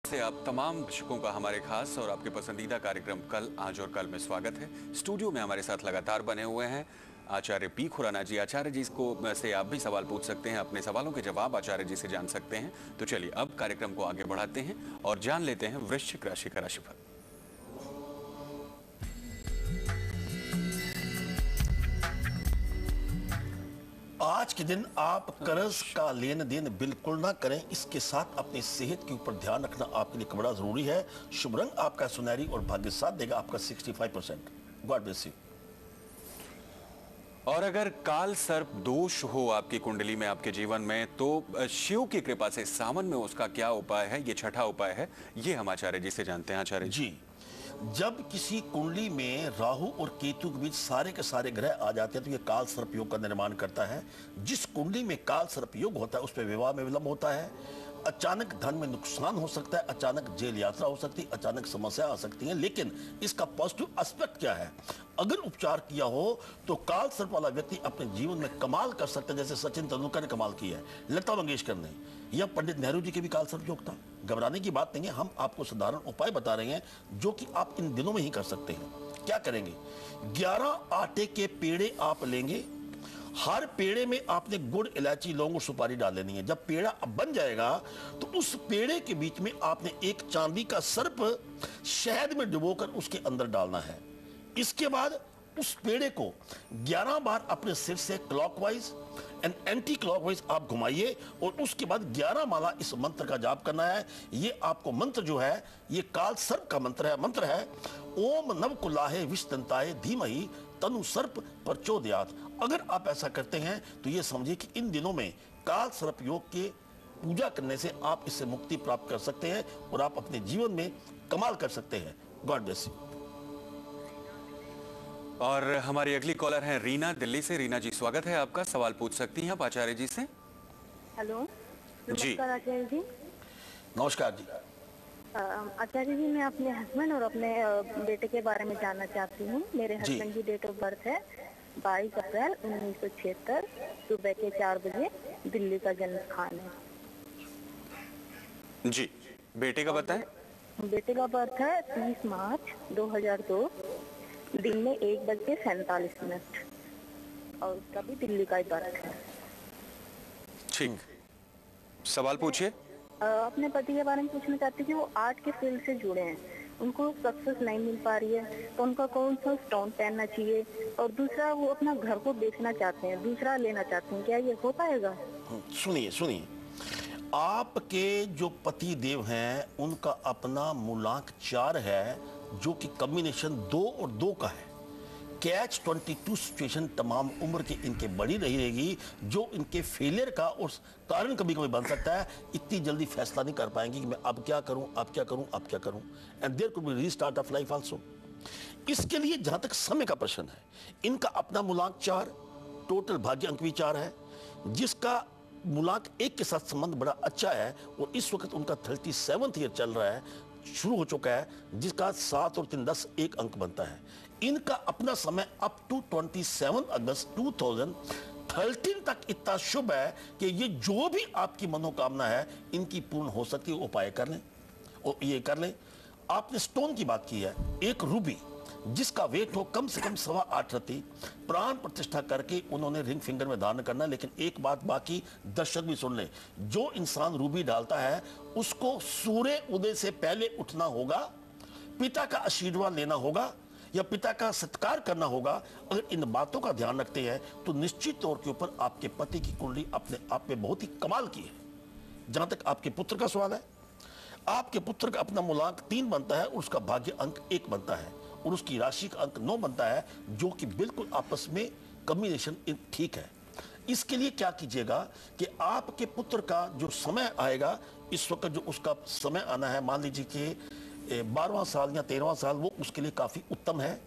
से आप तमाम दर्शकों का हमारे खास और आपके पसंदीदा कार्यक्रम कल आज और कल में स्वागत है। स्टूडियो में हमारे साथ लगातार बने हुए हैं आचार्य पी खुराना जी। आचार्य जी को से आप भी सवाल पूछ सकते हैं, अपने सवालों के जवाब आचार्य जी से जान सकते हैं। तो चलिए अब कार्यक्रम को आगे बढ़ाते हैं और जान लेते हैं वृश्चिक राशि का राशिफल। आज के दिन आप कर्ज का लेन देन बिल्कुल ना करें। इसके साथ अपनी सेहत के ऊपर ध्यान रखना आपके लिए बड़ा जरूरी है। शुभ रंग आपका सुनहरी और भाग्य साथ देगा आपका 65%। God bless you. और अगर काल सर्प दोष हो आपकी कुंडली में, आपके जीवन में, तो शिव की कृपा से सावन में उसका क्या उपाय है, ये छठा उपाय है, ये हम आचार्य जी से जानते हैं। आचार्य जी, जब किसी कुंडली में राहु और केतु के बीच सारे के सारे ग्रह आ जाते हैं तो ये काल सर्प योग का निर्माण करता है। जिस कुंडली में काल सर्प योग होता है उस पर विवाह में विलंब होता है, अचानक धन में नुकसान हो सकता है, अचानक जेल यात्रा हो सकती है, अचानक समस्या आ सकती है। लेकिन इसका पॉजिटिव एस्पेक्ट क्या है? अगर उपचार किया हो तो काल सर्प वाला व्यक्ति अपने जीवन में कमाल कर सकता है, जैसे सचिन तेंदुलकर ने कमाल किया है, लता मंगेशकर ने, या पंडित नेहरू जी के भी काल सर्प योग था। घबराने की बात नहीं है, हम आपको साधारण उपाय बता रहे हैं जो कि आप इन दिनों में ही कर सकते हैं। क्या करेंगे? 11 आटे के पेड़े आप लेंगे। हर पेड़े में आपने गुड़, इलायची, लौंग और सुपारी डाल लेनी है। जब पेड़ा बन जाएगा तो उस पेड़े के बीच में आपने एक चांदी का सर्प शहद में डुबोकर उसके अंदर डालना है। इसके बाद उस पेड़े को 11 बार अपने सिर से क्लॉकवाइज एंड एंटी क्लॉकवाइज आप घुमाइए और उसके बाद 11 माला इस मंत्र का जाप करना है। ये आपको मंत्र जो है ये काल सर्प का मंत्र है ओम नवकुलाहे विष्टंताय धीमहि तनु सर्प प्रचोदयात्। अगर आप ऐसा करते हैं तो ये समझिए कि इन दिनों में काल सर्प योग के पूजा करने से आप इससे मुक्ति प्राप्त कर सकते हैं और आप अपने जीवन में कमाल कर सकते हैं। God bless you. और हमारी अगली कॉलर है रीना, दिल्ली से। रीना जी, स्वागत है आपका। सवाल पूछ सकती हैं आप आचार्य जी से। हेलो, जी नमस्कार आचार्य जी। नमस्कार जी। आचार्य जी, मैं अपने हस्बैंड और अपने बेटे के बारे में जानना चाहती हूँ। मेरे हस्बैंड की डेट ऑफ बर्थ है 22 अप्रैल 1976, सुबह के 4 बजे, दिल्ली का जन्म स्थान है जी। बेटे का बताएं। बेटे का बर्थ है 30 मार्च 2002, दिन में 1:47 और उसका भी दिल्ली का ही बर्थ है। ठीक, सवाल पूछिए। अपने पति के बारे में पूछना चाहती हूँ। वो आर्ट के फील्ड से जुड़े हैं, उनको सक्सेस नहीं मिल पा रही है, तो उनका कौन सा स्टोन पहनना चाहिए? और दूसरा, वो अपना घर को बेचना चाहते हैं, दूसरा लेना चाहते हैं, क्या ये हो पाएगा? सुनिए, आपके जो पति देव हैं उनका अपना मूलांक 4 है जो कि कॉम्बिनेशन 2 और 2 का है। कैच 22 सिचुएशन तमाम उम्र के इनके बड़ी रहेगी जो इनके फेलियर का और कारण कभी कभी बन सकता है। इतनी जल्दी फैसला नहीं कर पाएंगे कि मैं अब क्या करूं and there could be restart of life also. इसके लिए जहां तक समय का प्रश्न है, इनका अपना मूलांक 4, टोटल भाग्य अंक भी 4 है, जिसका मूलांक 1 के साथ संबंध बड़ा अच्छा है और इस वक्त उनका 37th ईयर चल रहा है, शुरू हो चुका है, जिसका 7 और 3 10 1 अंक बनता है। इनका अपना समय अप टू 27 अगस्त 2013 तक इतना शुभ है कि ये जो भी आपकी मनोकामना है इनकी पूर्ण हो सकती है। उपाय कर लें और ये कर लें। आपने स्टोन की बात की है, एक रूबी जिसका वेट हो कम से कम 8.25 रत्ती, प्राण प्रतिष्ठा करके उन्होंने रिंग फिंगर में धारण करना। लेकिन एक बात बाकी दर्शक भी सुन ले, जो इंसान रूबी डालता है उसको सूर्य उदय से पहले उठना होगा, पिता का आशीर्वाद लेना होगा या पिता का सत्कार करना होगा। अगर इन बातों का ध्यान रखते हैं तो निश्चित तौर के ऊपर आपके पति की कुंडली अपने आप में बहुत ही कमाल की है। जहां तक आपके पुत्र का सवाल है, आपके पुत्र का अपना मूलांक 3 बनता है और उसका भाग्य अंक 1 बनता है और उसकी राशि का अंक 9 बनता है, जो कि बिल्कुल आपस में कॉम्बिनेशन ठीक है। इसके लिए क्या कीजिएगा कि आपके पुत्र का जो समय आएगा, इस वक्त जो उसका समय आना है, मान लीजिए कि 12वां साल या 13वां साल, वो उसके लिए काफी उत्तम है।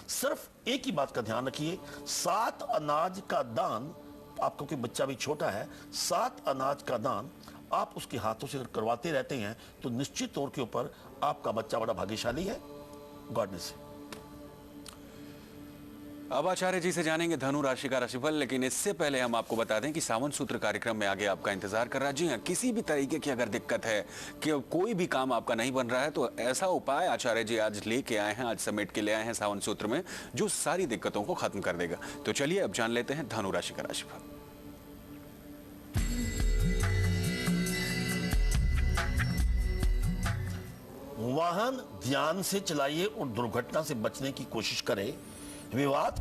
सिर्फ एक ही बात का ध्यान रखिए, 7 अनाज का दान, आपको कोई बच्चा भी छोटा है, 7 अनाज का दान आप उसके हाथों से करवाते रहते हैं तो निश्चित तौर के ऊपर आपका बच्चा बड़ा भाग्यशाली है। God bless. अब आचार्य जी से जानेंगे धनु राशि का राशिफल, लेकिन इससे पहले हम आपको बता दें कि सावन सूत्र कार्यक्रम में आगे आपका इंतजार कर रहा है। जी हाँ, किसी भी तरीके की अगर दिक्कत है कि कोई भी काम आपका नहीं बन रहा है तो ऐसा उपाय आचार्य जी आज लेके आए हैं, आज समेट के ले आए हैं सावन सूत्र में, जो सारी दिक्कतों को खत्म कर देगा। तो चलिए अब जान लेते हैं धनु राशि का राशिफल। वाहन ध्यान से चलाइए और दुर्घटना से बचने की कोशिश करें। वाद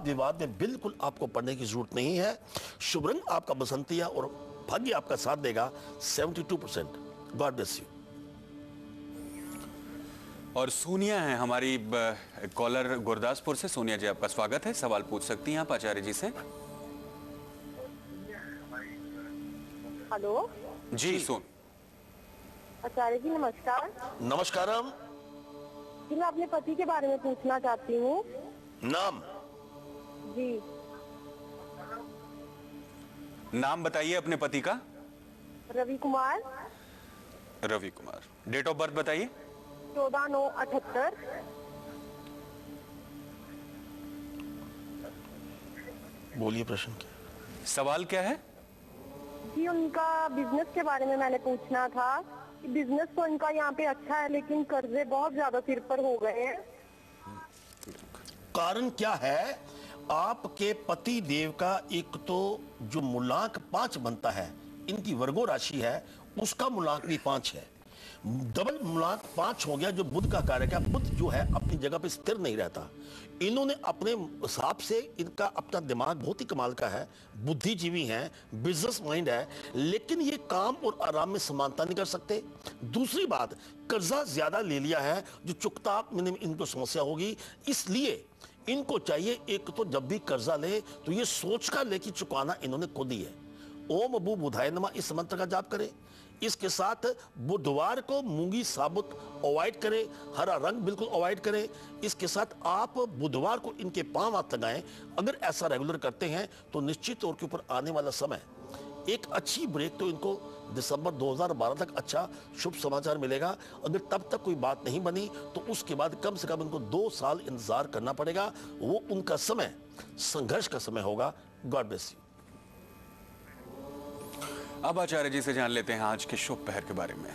विवाद में बिल्कुल आपको पड़ने की जरूरत नहीं है। शुभ रंग आपका बसंतिया और भाग्य आपका साथ देगा 72%। God bless you. और सोनिया है हमारी कॉलर गुरदासपुर से। सोनिया जी आपका स्वागत है, सवाल पूछ सकती हैं आप आचार्य जी से। हेलो जी सुन। आचार्य जी नमस्कार। नमस्कारम। जी मैं अपने पति के बारे में पूछना चाहती हूँ। नाम? जी नाम बताइए अपने पति का। Ravi Kumar. Ravi Kumar. Date of birth बताइए। 14/9/78। बोलिए प्रश्न क्या? सवाल क्या है? जी उनका बिजनेस के बारे में मैंने पूछना था। बिजनेस तो इनका यहाँ पे अच्छा है लेकिन कर्जे बहुत ज्यादा सिर पर हो गए हैं। कारण क्या है? आपके पति देव का एक तो जो मूलांक 5 बनता है, इनकी वर्गो राशि है, उसका मूलांक भी 5 है। डबल मूलांक 5 हो गया, जो बुध का कारक है। बुध जो है अपनी जगह पे स्थिर नहीं रहता। इन्होंने अपने हिसाब से, इनका अपना दिमाग बहुत ही कमाल का है, बुद्धिजीवी हैं, बिजनेस माइंड है, लेकिन ये काम और आराम में समानता नहीं कर सकते। दूसरी बात, कर्जा ज्यादा ले लिया है, जो चुकता में इनको समस्या होगी। इसलिए इनको चाहिए, एक तो जब भी कर्जा ले तो ये सोच कर ले कि चुकाना इन्होंने खुद ही है। ओम अबू बुधाय नमः इस मंत्र का जाप करें। इसके साथ बुधवार को मूंगी साबुत अवॉइड करें, हरा रंग बिल्कुल अवॉइड करें। इसके साथ आप बुधवार को इनके पांव हाथ लगाएं। अगर ऐसा रेगुलर करते हैं तो निश्चित तौर के ऊपर आने वाला समय एक अच्छी ब्रेक, तो इनको दिसंबर 2012 तक अच्छा शुभ समाचार मिलेगा। अगर तब तक कोई बात नहीं बनी तो उसके बाद कम से कम इनको 2 साल इंतजार करना पड़ेगा। वो उनका समय संघर्ष का समय होगा। God bless you. अब आचार्य जी से जान लेते हैं आज के शुभ पहर के बारे में।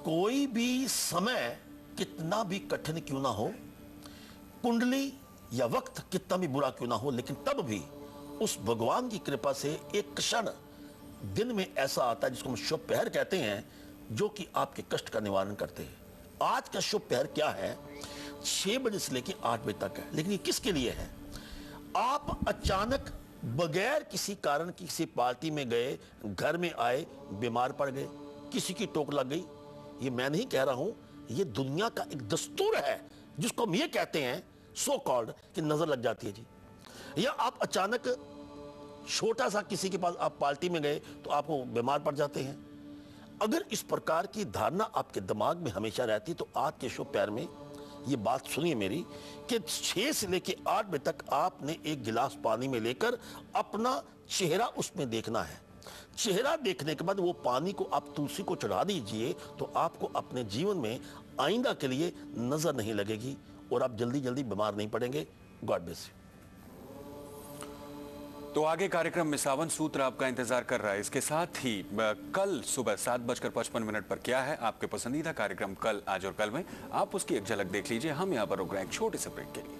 कोई भी समय कितना भी कठिन क्यों ना हो, कुंडली या वक्त कितना भी बुरा क्यों ना हो, लेकिन तब भी उस भगवान की कृपा से एक क्षण दिन में ऐसा आता है जिसको हम शुभ पहर कहते हैं, जो कि आपके कष्ट का निवारण करते हैं। आज का शुभ पहर क्या है? 6 बजे से लेकर 8 बजे तक है। लेकिन ये किसके लिए है? आप अचानक बगैर किसी कारण किसी पार्टी में गए, घर में आए, बीमार पड़ गए, किसी की टोक लग गई। ये मैं नहीं कह रहा हूं, ये दुनिया का एक दस्तूर है, जिसको हम ये कहते हैं सो कॉल्ड कि नजर लग जाती है जी। या आप अचानक छोटा सा किसी के पास आप पार्टी में गए तो आपको बीमार पड़ जाते हैं। अगर इस प्रकार की धारणा आपके दिमाग में हमेशा रहती, तो आज के शुभ पैर में ये बात सुनिए मेरी, कि 6 से लेकर 8 बजे तक आपने एक गिलास पानी में लेकर अपना चेहरा उसमें देखना है। चेहरा देखने के बाद वो पानी को आप तुलसी को चढ़ा दीजिए, तो आपको अपने जीवन में आइंदा के लिए नजर नहीं लगेगी और आप जल्दी जल्दी बीमार नहीं पड़ेंगे। God bless you. तो आगे कार्यक्रम में सावन सूत्र आपका इंतजार कर रहा है। इसके साथ ही कल सुबह 7:55 पर क्या है आपके पसंदीदा कार्यक्रम कल आज और कल में, आप उसकी एक झलक देख लीजिए। हम यहाँ पर रुक रहे हैं एक छोटे से ब्रेक के लिए।